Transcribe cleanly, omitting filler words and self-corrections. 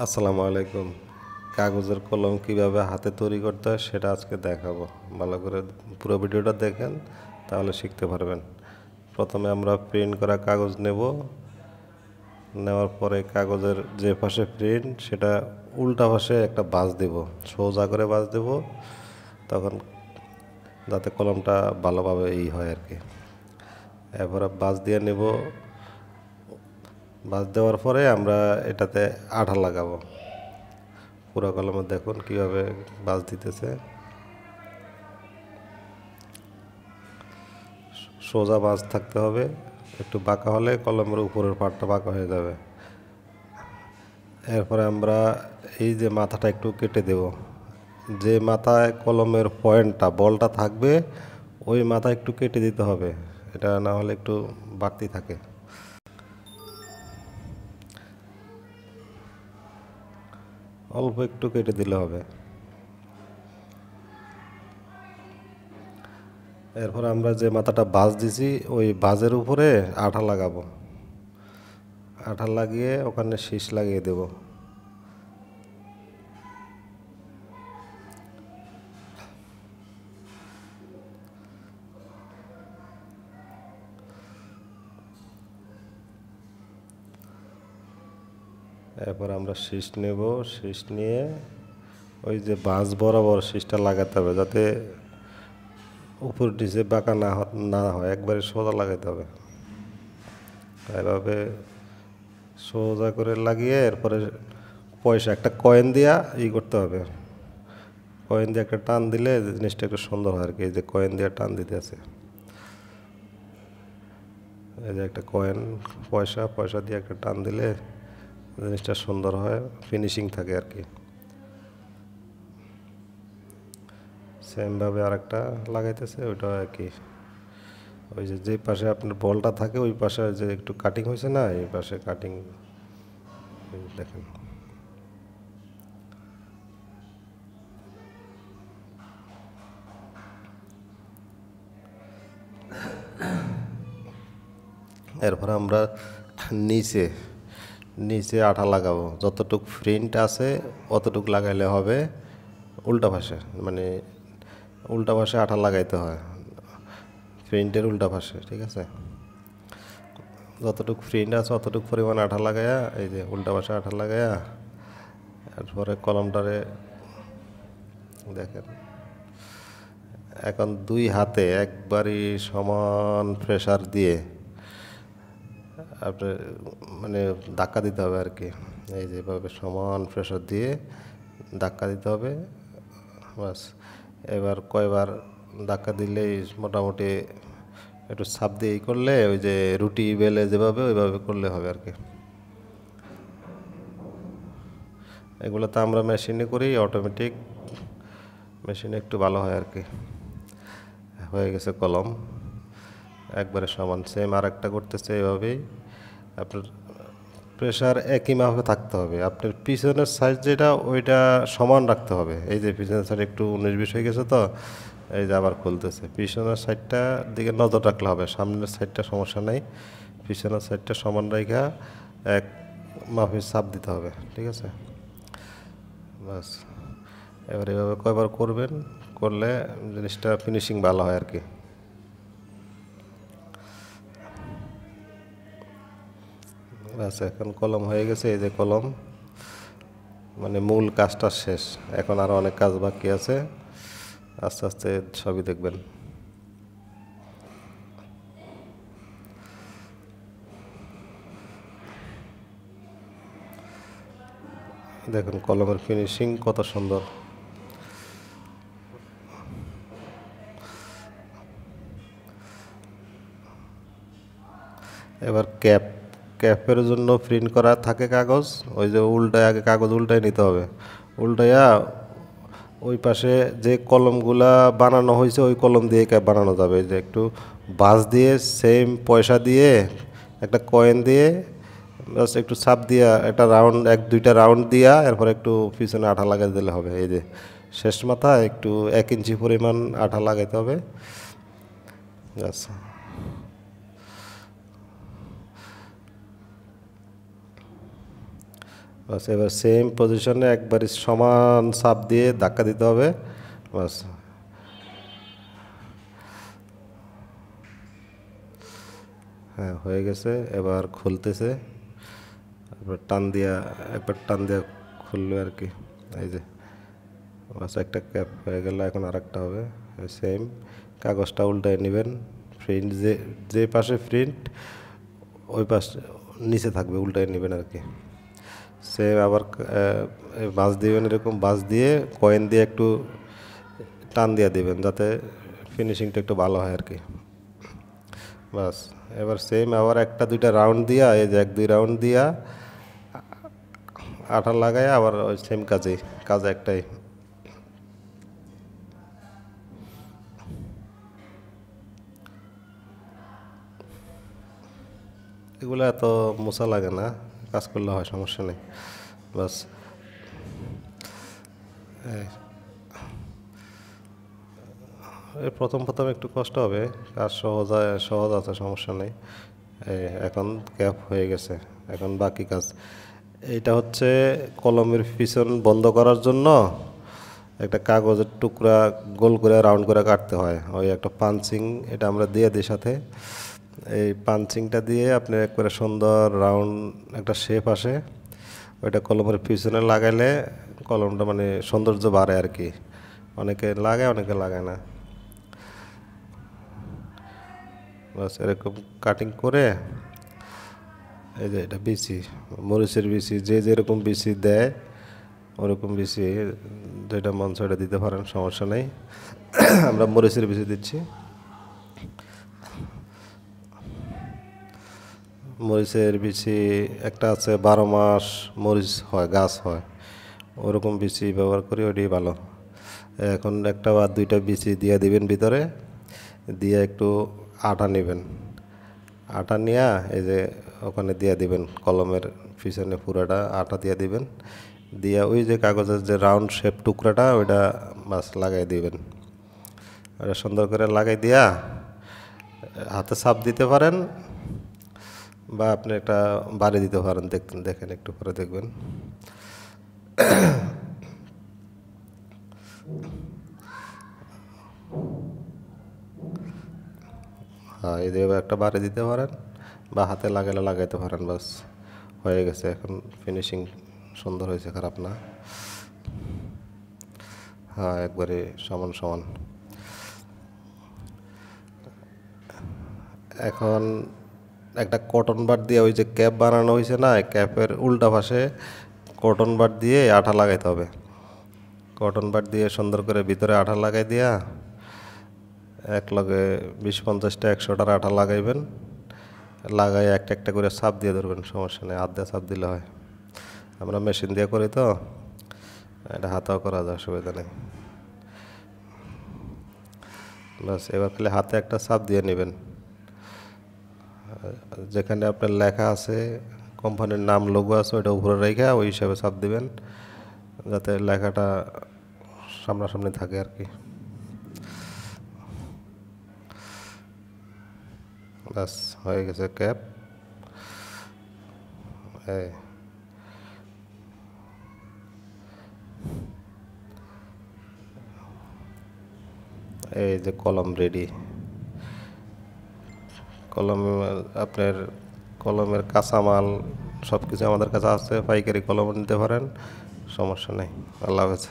আসসালামু আলাইকুম। কাগজের কলম কিভাবে হাতে তৈরি করতে হয় সেটা আজকে দেখাবো। ভালো করে পুরো ভিডিওটা দেখেন, তাহলে শিখতে পারবেন। প্রথমে আমরা প্রিন্ট করা কাগজ নেব। নেওয়ার পরে কাগজের যে পাশে প্রিন্ট সেটা উল্টা পাশে একটা বাঁশ দেব, সোজা করে বাঁশ দেব, তখন যাতে কলমটা ভালোভাবে হয় আর কি। এরপরে বাঁশ দিয়ে নেব। বাঁশ দেওয়ার পরে আমরা এটাতে আঠা লাগাবো। পুরো কলমে দেখুন কিভাবে বাঁশ দিতেছে। সোজা বাঁশ থাকতে হবে, একটু বাঁকা হলে কলমের উপরের পার্টটা বাঁকা হয়ে যাবে। এরপরে আমরা এই যে মাথাটা একটু কেটে দেব। যে মাথায় কলমের পয়েন্টটা বলটা থাকবে ওই মাথা একটু কেটে দিতে হবে, এটা না হলে একটু বাড়তি থাকে। অল্প একটু কেটে দিলে হবে। এরপর আমরা যে মাথাটা বাঁশ দিছি ওই বাঁশের উপরে আঠা লাগাবো। আঠা লাগিয়ে ওখানে শীষ লাগিয়ে দেব। এরপর আমরা শীষ নেব। শীষ নিয়ে ওই যে বাঁশ বরাবর শীষটা লাগাতে হবে, যাতে উপর নিচে বাঁকা না হয়, একবারে সোজা লাগাতে হবে। এভাবে সোজা করে লাগিয়ে এরপরে পয়সা একটা কয়েন দিয়া করতে হবে। কয়েন দিয়ে একটা টান দিলে জিনিসটা একটু সুন্দর হয় আর কি। এই যে কয়েন দিয়ে টান দিতে আছে, এই যে একটা কয়েন, পয়সা পয়সা দিয়ে একটা টান দিলে জিনিসটা সুন্দর হয়, ফিনিশিং থাকে আর কি। সেমভাবে আরেকটা লাগাইতেছে, ওইটা আর কি। ওই যে যে পাশে আপনার বলটা থাকে ওই পাশে যে একটু কাটিং হয়েছে না, এই পাশে কাটিং দেখেন। এরপর আমরা নিচে নিচে আঠা লাগাবো। যতটুক প্রিন্ট আছে অতটুক লাগাইলে হবে। উল্টা পাশে মানে উল্টা পাশে আঠা লাগাইতে হয়, প্রিন্টের উল্টা পাশে, ঠিক আছে। যতটুক প্রিন্ট আছে অতটুক পরিমাণ আঠা লাগাইয়া, এই যে উল্টা পাশে আঠা লাগাইয়া এরপরে কলমটারে দেখেন। এখন দুই হাতে একবারই সমান প্রেসার দিয়ে আপনার মানে ধাক্কা দিতে হবে আর কি। এই যেভাবে সমান প্রেসার দিয়ে ধাক্কা দিতে হবে, বাস। এবার কয়বার ধাক্কা দিলেই মোটামুটি একটু চাপ দিয়ে করলে ওই যে রুটি বেলে যেভাবে ওইভাবে করলে হবে আর কি। এগুলো তো আমরা মেশিনে করি, অটোমেটিক মেশিনে একটু ভালো হয় আর কি। হয়ে গেছে কলম একবারে সমান। সেম আর একটা করতেছে এভাবেই। আপনার প্রেশার একই মাপে থাকতে হবে। আপনার পিছনের সাইজ যেটা ওইটা সমান রাখতে হবে। এই যে পিছনের সাইড একটু 19-20 হয়ে গেছে, তো এই যে আবার খুলতেছে। পিছনের সাইডটা দিকে নজর রাখলে হবে, সামনের সাইডটা সমস্যা নেই। পিছনের সাইডটা সমান রাখা এক মাপে চাপ দিতে হবে, ঠিক আছে। বাস। এবার এভাবে কয়বার করবেন, করলে জিনিসটা ফিনিশিং ভালো হয় আর কি। বাস, এখন কলম হয়ে গেছে। এই যে কলম, মানে মূল কাজটা শেষ। এখন আরও অনেক কাজ বাকি আছে, আস্তে আস্তে সবই দেখবেন। দেখুন কলমের ফিনিশিং কত সুন্দর। এবার ক্যাপের জন্য প্রিন্ট করা থাকে কাগজ, ওই যে উল্টায় আগে কাগজ উল্টায় নিতে হবে। উল্টাইয়া ওই পাশে যে কলমগুলা বানানো হয়েছে ওই কলম দিয়ে ক্যাপ বানানো যাবে। যে একটু বাঁশ দিয়ে সেম পয়সা দিয়ে একটা কয়েন দিয়ে বাস একটু ছাপ দিয়া একটা রাউন্ড, এক দুইটা রাউন্ড দিয়া এরপর একটু পিছনে আঠা লাগাই দিলে হবে। এই যে শেষ মাথা একটু 1 ইঞ্চি পরিমাণ আঠা লাগাইতে হবে। আচ্ছা, বাস এবার সেম পজিশনে একবারই সমান চাপ দিয়ে ধাক্কা দিতে হবে। বাস হ্যাঁ, হয়ে গেছে। এবার খুলতেছে, এবার একবার টান দিয়া খুললো আর কি। এই যে বাস একটা ক্যাপ হয়ে গেল, এখন আর একটা হবে। সেম কাগজটা উল্টায় নেবেন, প্রিন্ট যে পাশে প্রিন্ট ওই পাশে নিচে থাকবে, উল্টায় নেবেন আর কি। সেম আবার বাঁশ দিবেন, এরকম বাঁশ দিয়ে কয়েন দিয়ে একটু টান দিয়ে দিবেন যাতে ফিনিশিংটা একটু ভালো হয় আর কি। বাস এবার সেম আবার একটা দুইটা রাউন্ড দিয়া, এই যে 1-2 রাউন্ড দিয়া আঠা লাগায় আবার ওই সেম কাজ একটাই। এগুলো এত মোছা লাগে না, কাজ করলে হয়, সমস্যা নেই। বাস এই প্রথম একটু কষ্ট হবে, কাজ সহজ আছে, সমস্যা নেই। এখন ক্যাপ হয়ে গেছে, এখন বাকি কাজ। এইটা হচ্ছে কলমের পিছন বন্ধ করার জন্য একটা কাগজের টুকরা গোল করে রাউন্ড করে কাটতে হয়, ওই একটা পাঞ্চিং এটা আমরা দিয়ে দিই সাথে। এই পাঞ্চিংটা দিয়ে আপনি একবারে সুন্দর রাউন্ড একটা শেপ আসে, ওইটা কলমের পিছনে লাগাইলে কলমটা মানে সৌন্দর্য বাড়ে আর কি। অনেকে লাগায়, অনেকে লাগায় না। বাস এরকম কাটিং করে, এই যে এটা বিচি, মরিচের বিচি, যে যেরকম বিচি দেয় ওরকম বিচি যেটা মন সেটা দিতে পারেন, সমস্যা নেই। আমরা মরিচের বিচি দিচ্ছি। মরিচের বিচি একটা আছে 12 মাস মরিচ হয়, গাছ হয়, ওরকম বিচি ব্যবহার করি, ওইটাই ভালো। এখন একটা বা দুইটা বিচি দিয়ে দিবেন ভিতরে, দিয়ে একটু আটা নেবেন, আটা নিয়ে এই যে ওখানে দিয়ে দিবেন, কলমের পিছনে পুরাটা আটা দিয়ে দিবেন, দিয়ে ওই যে কাগজের যে রাউন্ড শেপ টুকরাটা ওইটা বাস লাগাই দিবেন। ওটা সুন্দর করে লাগাই দিয়া হাতে চাপ দিতে পারেন বা আপনি একটা বাড়ি দিতে পারেন, দেখেন একটু পরে দেখবেন। হ্যাঁ, এইভাবে একটা বাড়ি দিতে পারেন বা হাতে লাগাইতে পারেন। বাস হয়ে গেছে, এখন ফিনিশিং সুন্দর হয়েছে, খারাপ না। হ্যাঁ, একবারে সমান সমান। এখন একটা কটন বাড দিয়ে ওই যে ক্যাপ বানানো হয়েছে না, ক্যাপের উল্টা পাশে কটন বাড দিয়ে আঠা লাগাইতে হবে। কটন বাড দিয়ে সুন্দর করে ভিতরে আঠা লাগাই দিয়া এক লগে 20-50টা 100টার আঠা লাগাইবেন, লাগাই একটা একটা করে চাপ দিয়ে ধরবেন, সমস্যা নেই, হাত দিয়ে চাপ দিলে হয়। আমরা মেশিন দিয়ে করি তো, এটা হাতেও করা যায়, অসুবিধা নেই। বাস এবার খালি হাতে একটা চাপ দিয়ে নেবেন, যেখানে আপনার লেখা আছে, কোম্পানির নাম লোগো আছে, ওইটা উপরে রেখে ওই হিসাবে চাপ দিবেন যাতে লেখাটা সামনাসামনি থাকে আর কি। বাস হয়ে গেছে ক্যাপ। এই যে কলম রেডি। আপনার কলমের কাঁচামাল সব কিছু আমাদের কাছে আছে, পাইকারি কলম নিতে পারেন, সমস্যা নেই। আল্লাহ হাফেজ।